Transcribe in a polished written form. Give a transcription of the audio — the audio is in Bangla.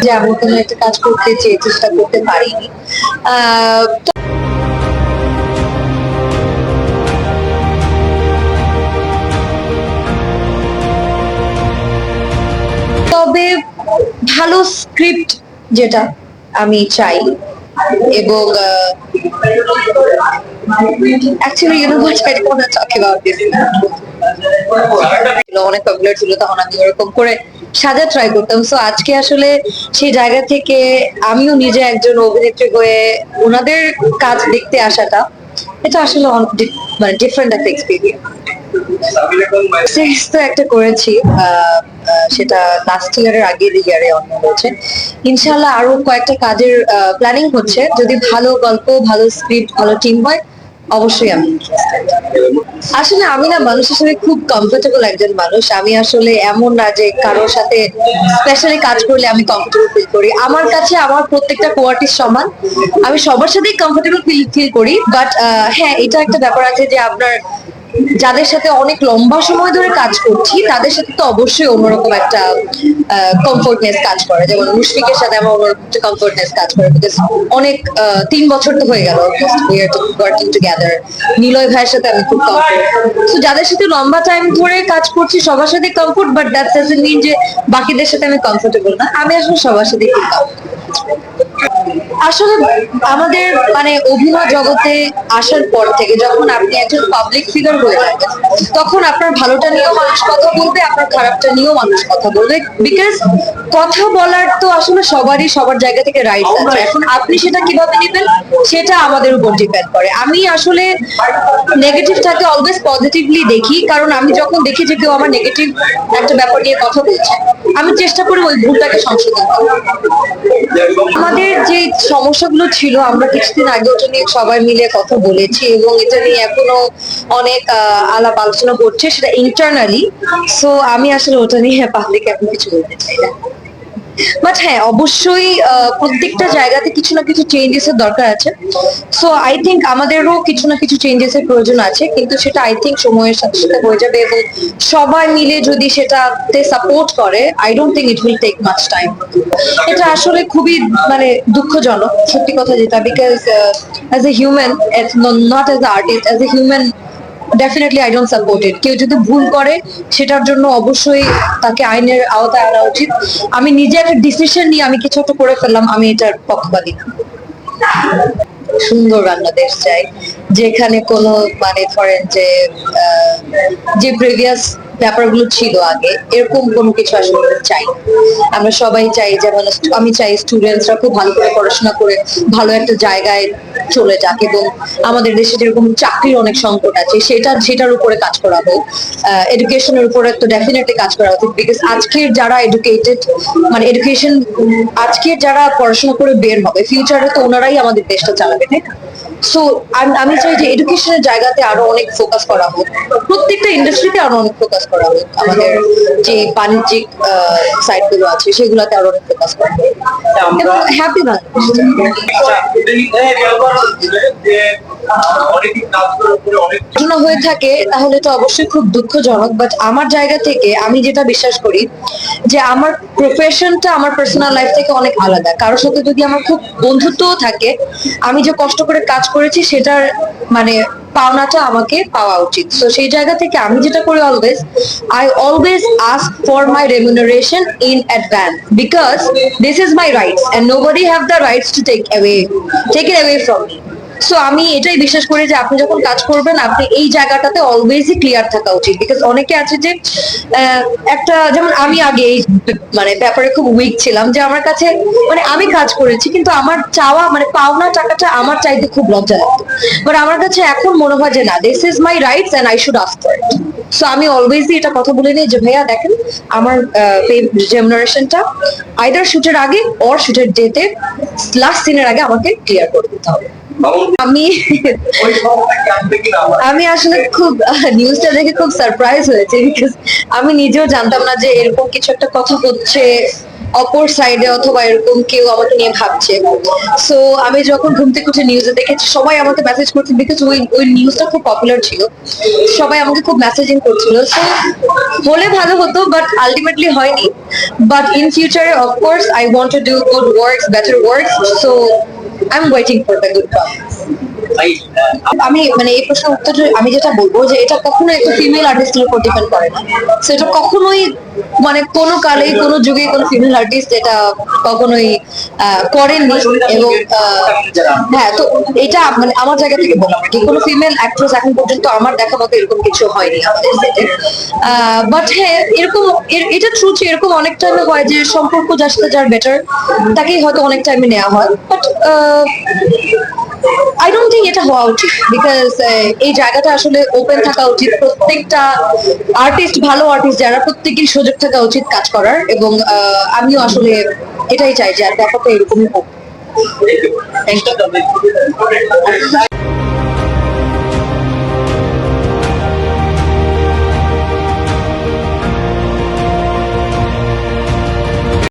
যে আমি কোনো একটা কাজ করতে চেষ্টা করতে পারিনি। আহ তবে ভালো স্ক্রিপ্ট যেটা আমি চাই, এবং actually you know what, I don't want to talk about this. অনেক পপুলার ছিল তখন আমি ওরকম করে সাজা ট্রাই করতাম। সো আজকে আসলে সেই জায়গা থেকে আমিও নিজে একজন অভিনেত্রী হয়ে ওনাদের কাজ দেখতে আসাটা, এটা আসলে মানে ডিফারেন্ট একটা এক্সপিরিয়েন্স। সিরিজ তো একটা করেছি, সেটা লাস্ট ইয়ারের আগের ইয়ারে অন্য হয়েছে। ইনশাল্লাহ আরো কয়েকটা কাজের প্ল্যানিং হচ্ছে, যদি ভালো গল্প, ভালো স্ক্রিপ্ট, ভালো টিম হয় অবশ্যই আমি interested। আসলে আমি না মানুষের সাথে খুব কমফোর্টেবল একজন মানুষ। আমি আসলে এমন না যে কারোর সাথে স্পেশালি কাজ করলে আমি কমফোর্টেবল ফিল করি। আমার কাছে আমার প্রত্যেকটা কোয়ার্টিস সমান, আমি সবার সাথেই কমফোর্টেবল ফিল করি। বাট হ্যাঁ, এটা একটা ব্যাপার আছে যে আপনার যাদের সাথে অনেক লম্বা সময় ধরে কাজ করছি তাদের সাথে তো অবশ্যই অন্যরকম একটা কমফোর্টনেস কাজ করে। যেমন মুশফিকের সাথে আমার অন্যরকম একটা কমফোর্টনেস কাজ করে, বিকজ অনেক 3 বছর তো হয়ে গেল almost we are working together. Niloy ভাইয়ের সাথে আমি খুব কমফোর্ট। তো যাদের সাথে লম্বা টাইম ধরে কাজ করছি সবার সাথে comfort, but that doesn't mean যে বাকিদের সাথে আমি কমফোর্টেবল না। আমি আসলে সবার সাথে খুব আসলে আমাদের মানে অভিনয় জগতে আসার পর থেকে যখন আপনি একজন পাবলিক ফিগার হয়ে থাকেন, তখন আপনার ভালোটা নিয়েও মানুষ কথা বলবে, আপনার খারাপটা নিয়েও মানুষ কথা বলবে। বিকজ কথা বলার তো আসলে সবারই সবার জায়গা থেকে রাইটস আছে। এখন আপনি সেটা কিভাবে নেবেন সেটা আমাদের উপর ডিপেন্ড করে। আমি আসলে নেগেটিভটাকে অলওয়েজ পজিটিভলি দেখি, কারণ আমি যখন দেখি যে কেউ আমার নেগেটিভ একটা ব্যাপার নিয়ে কথা বলছে, আমি চেষ্টা করি ওই ভুলটাকে সংশোধন করার। আমাদের যে সমস্যাগুলো ছিল আমরা কিছুদিন আগে ওটা নিয়ে সবাই মিলে কথা বলেছি, এবং এটা নিয়ে এখনো অনেক আলাপ আলোচনা করছে, সেটা ইন্টারনালি। সো আমি আসলে ওটা নিয়ে পাবলিক এখন কিছু বলতে চাই না। বাট হ্যাঁ, অবশ্যই প্রত্যেকটা জায়গাতে কিছু না কিছু চেঞ্জেস এর দরকার আছে। সো আই থিঙ্ক আমাদেরও কিছু না কিছু চেঞ্জেস এর প্রয়োজন আছে, কিন্তু সেটা আই থিঙ্ক সময়ের সাথে সাথে হয়ে যাবে, এবং সবাই মিলে যদি সেটাতে সাপোর্ট করে I don't think it will take much time. এটা আসলে খুবই মানে দুঃখজনক সত্যি কথা যেটা, because as a human, not as a artist, as a human definitely I don't support it. কেউ যদি ভুল করে সেটার জন্য অবশ্যই তাকে আইনের আওতায় আনা উচিত। আমি নিজে একটা ডিসিশন নিয়ে আমি কিছু একটা করে ফেললাম, আমি এটার পক্ষপাতী না। সুন্দর বাংলাদেশ চাই, যেখানে কোনো মানে ধরেন যে যে প্রিভিয়াস ব্যাপারগুলো ছিল আগে এরকম কোনো কিছু আসলে চাই না। আমরা সবাই চাই, যেমন আমি চাই স্টুডেন্টসরা খুব ভালো করে পড়াশোনা করে ভালো একটা জায়গায় চলে যাক, এবং আমাদের দেশে যেরকম চাকরির অনেক সংকট আছে সেটার উপরে কাজ করা হোক। এডুকেশনের উপরে তো ডেফিনেটলি কাজ করা উচিত, বিকজ আজকের যারা এডুকেটেড মানে এডুকেশন, আজকের যারা পড়াশোনা করে বের হবে ফিউচারে তো ওনারাই আমাদের দেশটা চালাবে, তাই না? সো আমি চাই যে এডুকেশনের জায়গাতে আরো অনেক ফোকাস করা হোক, প্রত্যেকটা ইন্ডাস্ট্রিতে আরো অনেক ফোকাস করা হোক, আমাদের যে বাণিজ্যিক সাইট গুলো আছে সেগুলোতে আরো অনেক ফোকাস করা হোক, এবং হ্যাপি ঘটনা হয়ে থাকে তাহলে তো অবশ্যই খুব দুঃখজনক। বাট আমার জায়গা থেকে আমি যেটা বিশ্বাস করি যে আমার প্রফেশনটা আমার পার্সোনাল লাইফ থেকে অনেক আলাদা। কারোর সাথে যদি আমার খুব বন্ধুত্বও থাকে, আমি যে কষ্ট করে কাজ করেছি সেটার মানে পাওনাটা আমাকে পাওয়া উচিত। তো সেই জায়গা থেকে আমি যেটা করি, I always ask for my remuneration in advance, because this is my rights and nobody have the rights to take it away from me. So আমি এটাই বিশ্বাস করি যে আপনি যখন কাজ করবেন আপনি এই জায়গাটাতে অলওয়েজই ক্লিয়ার থাকা উচিত। বিকজ অনেকে আছে যে একটা, যেমন আমি আগে এই মানে ব্যাপারে খুব উইক ছিলাম, যে আমার কাছে মানে আমি কাজ করেছি কিন্তু আমার চাওয়া মানে পাওনা টাকাটা আমার চাইতে খুব লজ্জা লাগতো। বাট আমার কাছে এখন মনে হয় যে না, this is my rights and I should ask for it. So আমি অলওয়েজই এটা কথা বলে নিই যে ভাইয়া দেখেন, আমার রেমুনারেশনটা আইদার শুটের আগে অর শুটের ডেতে লাস্ট সিনের আগে আমাকে ক্লিয়ার করে দিতে হবে। আমি আমি আসলে খুব নিউজটা দেখে খুব সারপ্রাইজ হয়েছে, বিকজ আমি নিজেও জানতাম না যে এরকম কিছু একটা কথা হচ্ছে অপর সাইডে অথবা এরকম কেউ আমাকে নিয়ে ভাবছে। সো আমি যখন ঘুম থেকে উঠে নিউজে দেখেছি সবাই আমাকে মেসেজ করছে, বিকজ ওই ওই নিউজটা খুব পপুলার ছিল, সবাই আমাকে খুব মেসেজিং করছিল। সো হলে ভালো হতো, বাট আলটিমেটলি হয়নি। বাট ইন ফিউচারে of course I want to do good works, better works, so I am waiting for the good time. আমি মানে এই প্রশ্নের উত্তর আমি যেটা বলবো যে এটা কখনো একটা ফিমেল আর্টিস্টের উপর ডিপেন্ড করে না। সেটা কখনোই মানে কোনো কালে কোনো যুগে কোনো ফিমেল আর্টিস্ট এটা কখনোই করেননি। এবং হ্যাঁ, তো এটা মানে আমার জায়গা থেকে বললাম কি কোনো ফিমেল অ্যাক্ট্রেস এখন পর্যন্ত আমার দেখা মতো এরকম কিছু হয়নি আমাদের সেটে। বাট হ্যাঁ, এরকম এটা ট্রু যে এরকম অনেক টাইমে হয় যে সম্পর্ক যার সাথে যার বেটার তাকেই হয়তো অনেক টাইমে নেওয়া হয়। বাট আই ডোন্ট থিঙ্ক এটা হওয়া উচিত, বিকজ এই জায়গাটা আসলে ওপেন থাকা উচিত। প্রত্যেকটা আর্টিস্ট, ভালো আর্টিস্ট যারা, প্রত্যেকেরই সুযোগ থাকা উচিত কাজ করার। এবং আমিও আসলে এটাই চাই যে ব্যাপারটা এরকমই হোক। Thank you.